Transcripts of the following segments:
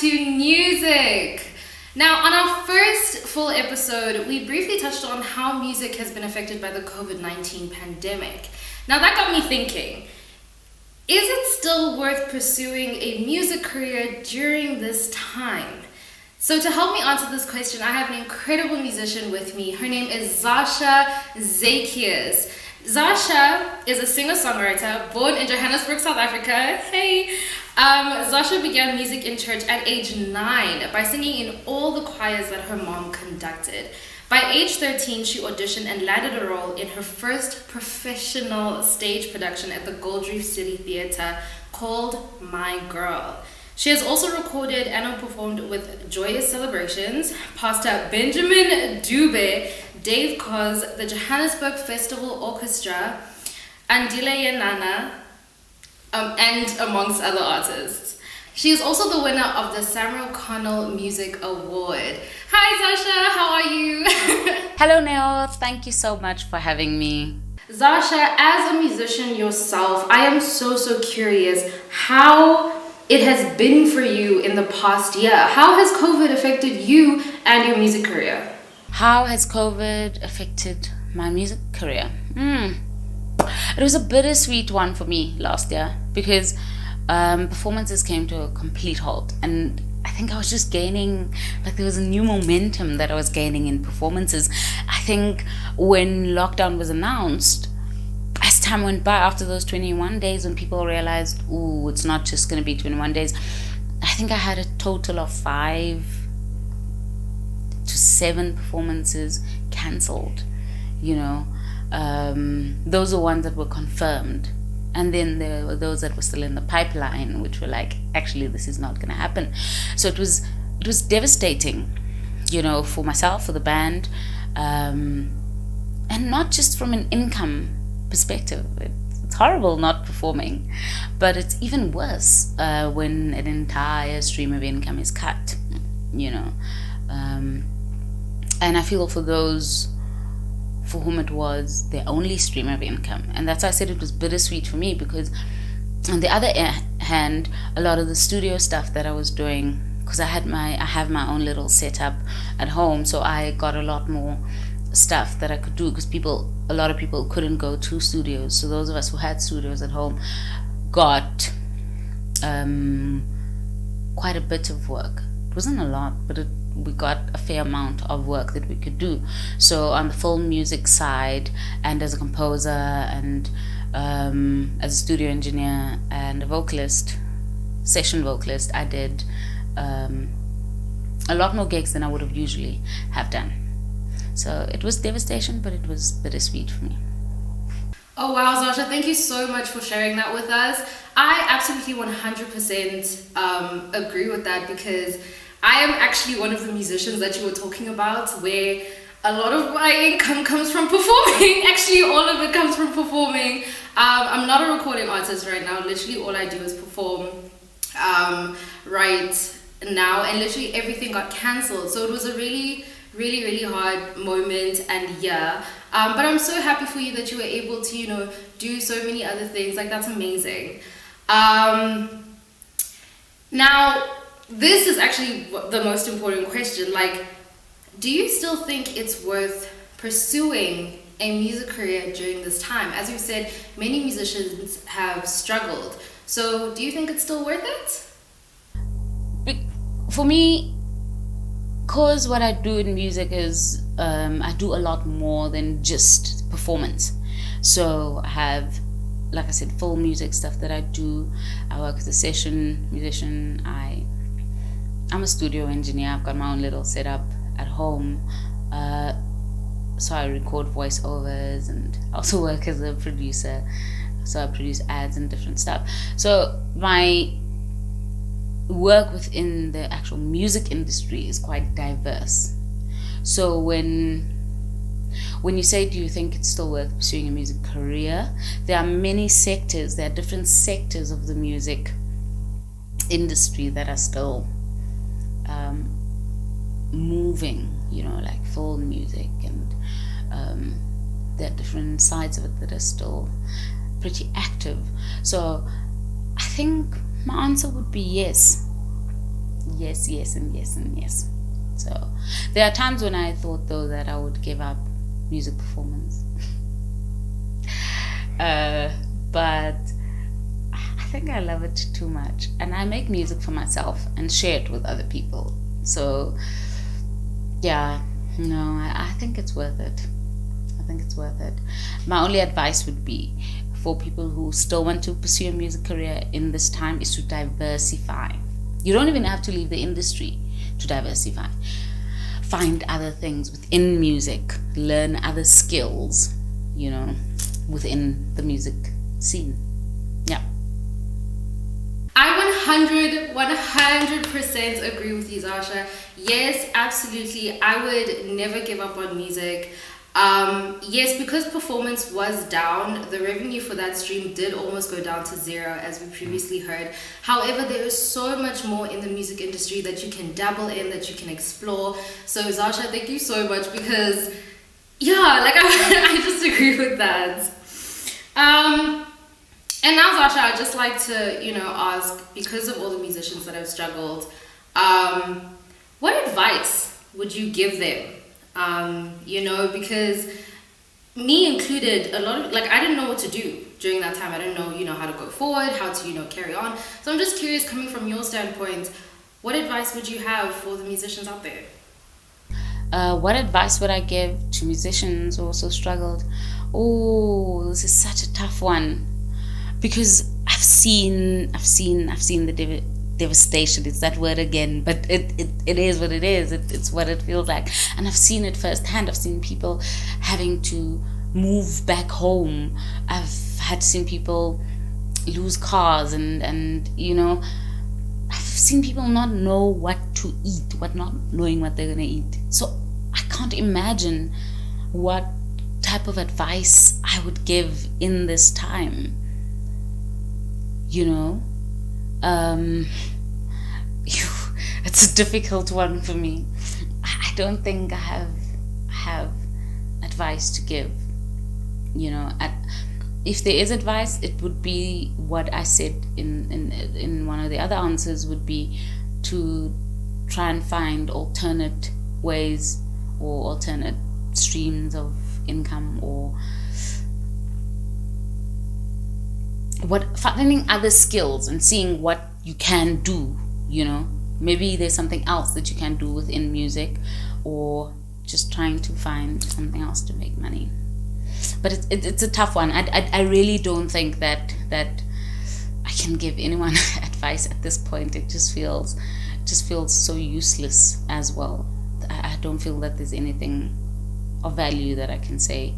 to Newsic. Now, on our first full episode, we briefly touched on how music has been affected by the COVID-19 pandemic. Now, that got me thinking, is it still worth pursuing a music career during this time? So to help me answer this question, I have an incredible musician with me. Her name is Zarcia Zacheus. Zarcia is a singer-songwriter born in Johannesburg, South Africa. Hey! Zarcia began music in church at age 9 by singing in all the choirs that her mom conducted. By age 13, she auditioned and landed a role in her first professional stage production at the Gold Reef City Theatre called My Girl. She has also recorded and performed with Joyous Celebrations, Pastor Benjamin Dube, Dave Koz, the Johannesburg Festival Orchestra, Andile Yenana, and amongst other artists. She is also the winner of the Samuel Connell Music Award. Hi Zarcia, how are you? Hello Neo, thank you so much for having me. Zarcia, as a musician yourself, I am so curious how it has been for you in the past year. How has COVID affected you and your music career? How has COVID affected my music career? It was a bittersweet one for me last year because performances came to a complete halt, and I think I was just gaining, like there was a new momentum that I was gaining in performances. I think when lockdown was announced, as time went by, after those 21 days, when people realized, ooh, it's not just going to be 21 days, I think I had a total of 5 to 7 performances cancelled, you know. Those are ones that were confirmed. And then there were those that were still in the pipeline, which were like, actually, this is not going to happen. So it was devastating, you know, for myself, for the band, and not just from an income perspective. It's horrible not performing, but it's even worse when an entire stream of income is cut, you know. And I feel for those for whom it was their only stream of income. And that's why I said it was bittersweet for me, because on the other hand, a lot of the studio stuff that I was doing, because I have my own little setup at home, so I got a lot more stuff that I could do, because a lot of people couldn't go to studios. So those of us who had studios at home got quite a bit of work. It wasn't a lot, but we got a fair amount of work that we could do. So on the film music side, and as a composer, and as a studio engineer and a vocalist, session vocalist, I did a lot more gigs than I would have usually have done. So it was devastation, but it was bittersweet for me. Oh wow, Zarcia, thank you so much for sharing that with us. I absolutely 100% agree with that, because I am actually one of the musicians that you were talking about, where a lot of my income comes from performing. Actually, all of it comes from performing. I'm not a recording artist right now. Literally all I do is perform right now, and literally everything got cancelled. So it was a really hard moment and year. But I'm so happy for you that you were able to, you know, do so many other things. Like, that's amazing. Now, this is actually the most important question. Like, do you still think it's worth pursuing a music career during this time? As you said, many musicians have struggled. So do you think it's still worth it? For me, because what I do in music is I do a lot more than just performance. So I have, like I said, full music stuff that I do. I work as a session musician. I'm a studio engineer. I've got my own little setup at home. So I record voiceovers, and also work as a producer. So I produce ads and different stuff. So my work within the actual music industry is quite diverse. So when you say, do you think it's still worth pursuing a music career, there are many sectors, there are different sectors of the music industry that are still moving, you know, like film music, and there are different sides of it that are still pretty active. So I think my answer would be yes. Yes, yes, and yes, and yes. So there are times when I thought though that I would give up music performance. But I think I love it too much, and I make music for myself and share it with other people. So yeah, no, I think it's worth it. I think it's worth it. My only advice would be for people who still want to pursue a music career in this time is to diversify. You don't even have to leave the industry to diversify. Find other things within music, learn other skills, within the music scene. Yeah. I 100% agree with you, Zarcia. Yes, absolutely. I would never give up on music. Yes, because performance was down, the revenue for that stream did almost go down to zero, as we previously heard. However, there is so much more in the music industry that you can dabble in, that you can explore. So Zarcia, thank you so much, because I just agree with that. And now, Zarcia, I'd just like to, ask, because of all the musicians that have struggled, what advice would you give them? Because me included, a lot of, I didn't know what to do during that time. I didn't know, how to go forward, how to, carry on. So I'm just curious, coming from your standpoint, what advice would you have for the musicians out there? What advice would I give to musicians who also struggled? Oh, this is such a tough one, because I've seen the devastation. It's that word again, but it is what it is. It's what it feels like, and I've seen it firsthand. I've seen people having to move back home. I've seen people lose cars, and I've seen people not know what to eat, not knowing what they're gonna eat. So I can't imagine what type of advice I would give in this time. It's a difficult one for me. I don't think I have advice to give. If there is advice, it would be what I said in one of the other answers, would be to try and find alternate ways or alternate streams of income, or finding other skills and seeing what you can do. Maybe there's something else that you can do within music, or just trying to find something else to make money. But it's a tough one. I really don't think that I can give anyone advice at this point. It just feels so useless as well. I don't feel that there's anything of value that I can say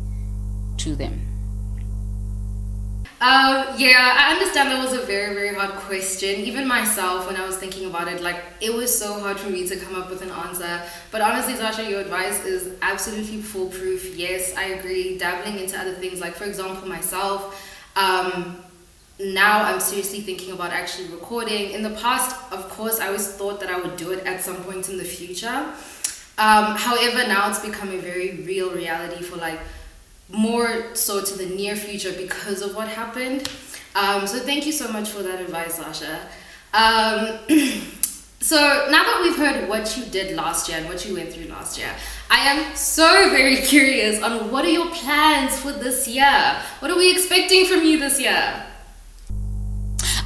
to them. I understand that was a very, very hard question. Even myself, when I was thinking about it, it was so hard for me to come up with an answer. But honestly, Zarcia, your advice is absolutely foolproof. Yes, I agree. Dabbling into other things, for example, myself, now I'm seriously thinking about actually recording. In the past, of course, I always thought that I would do it at some point in the future. However, now it's become a very real reality for more so to the near future because of what happened. So thank you so much for that advice, Zarcia. So now that we've heard what you did last year and what you went through last year, I am so very curious on what are your plans for this year? What are we expecting from you this year?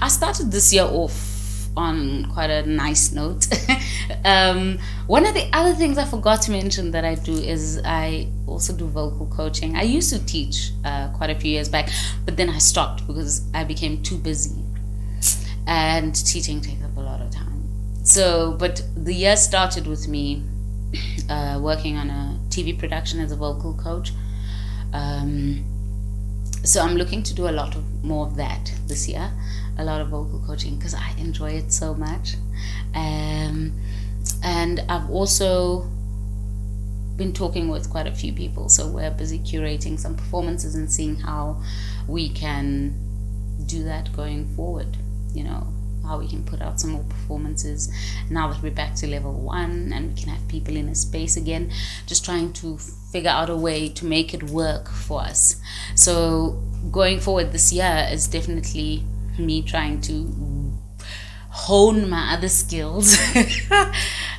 I started this year off on quite a nice note. One of the other things I forgot to mention that I do is I also do vocal coaching. I used to teach quite a few years back, but then I stopped because I became too busy, and teaching takes up a lot of time. So, but the year started with me working on a TV production as a vocal coach. So I'm looking to do a lot more of that this year, a lot of vocal coaching, because I enjoy it so much. And I've also been talking with quite a few people, so we're busy curating some performances and seeing how we can do that going forward, how we can put out some more performances now that we're back to level 1 and we can have people in a space again, just trying to figure out a way to make it work for us. So going forward this year is definitely me trying to hone my other skills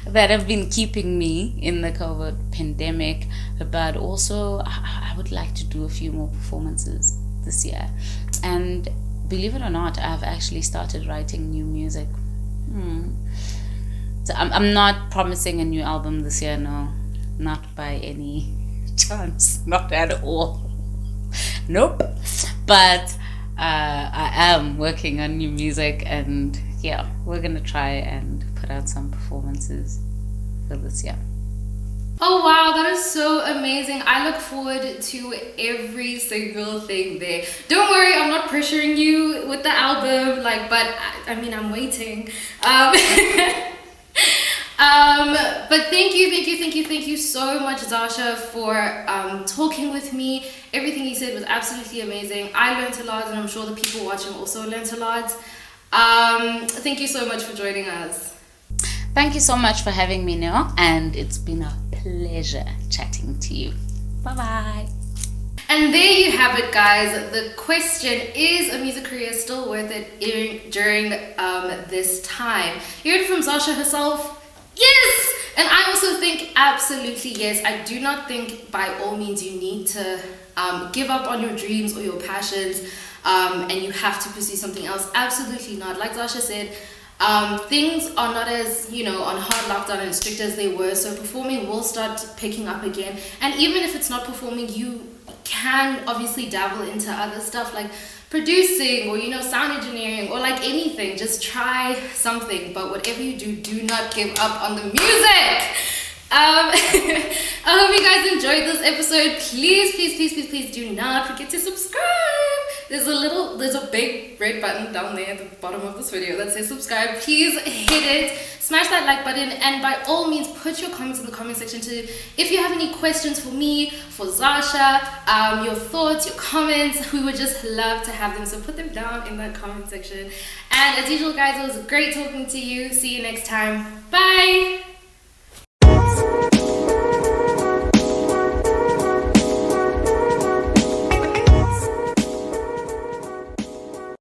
that have been keeping me in the COVID pandemic. But also, I would like to do a few more performances this year. And believe it or not, I've actually started writing new music. So I'm not promising a new album this year, no. Not by any chance. Not at all. Nope. But I am working on new music, and yeah, we're gonna try and put out some performances for this year. Oh wow, that is so amazing. I look forward to every single thing there. Don't worry, I'm not pressuring you with the album, but I mean, I'm waiting. But thank you so much, Zarcia, for talking with me. Everything you said was absolutely amazing. I learned a lot, and I'm sure the people watching also learned a lot. Thank you so much for joining us. Thank you so much for having me, Neo, and it's been a pleasure chatting to you. Bye-bye. And there you have it, guys. The question, is a music career still worth it during this time? You heard it from Zarcia herself. Yes! And I also think absolutely yes. I do not think by all means you need to give up on your dreams or your passions and you have to pursue something else. Absolutely not. Like Zarcia said, things are not as, on hard lockdown and strict as they were, so performing will start picking up again. And even if it's not performing, you can obviously dabble into other stuff like producing or sound engineering or anything. Just try something, but whatever you do not give up on the music. I hope you guys enjoyed this episode. Please do not forget to subscribe. There's a big red button down there at the bottom of this video that says subscribe. Please hit it, smash that like button, and by all means put your comments in the comment section too. If you have any questions for me, for Zarcia, your thoughts, your comments, we would just love to have them, so put them down in the comment section. And as usual, guys, it was great talking to you. See you next time. Bye.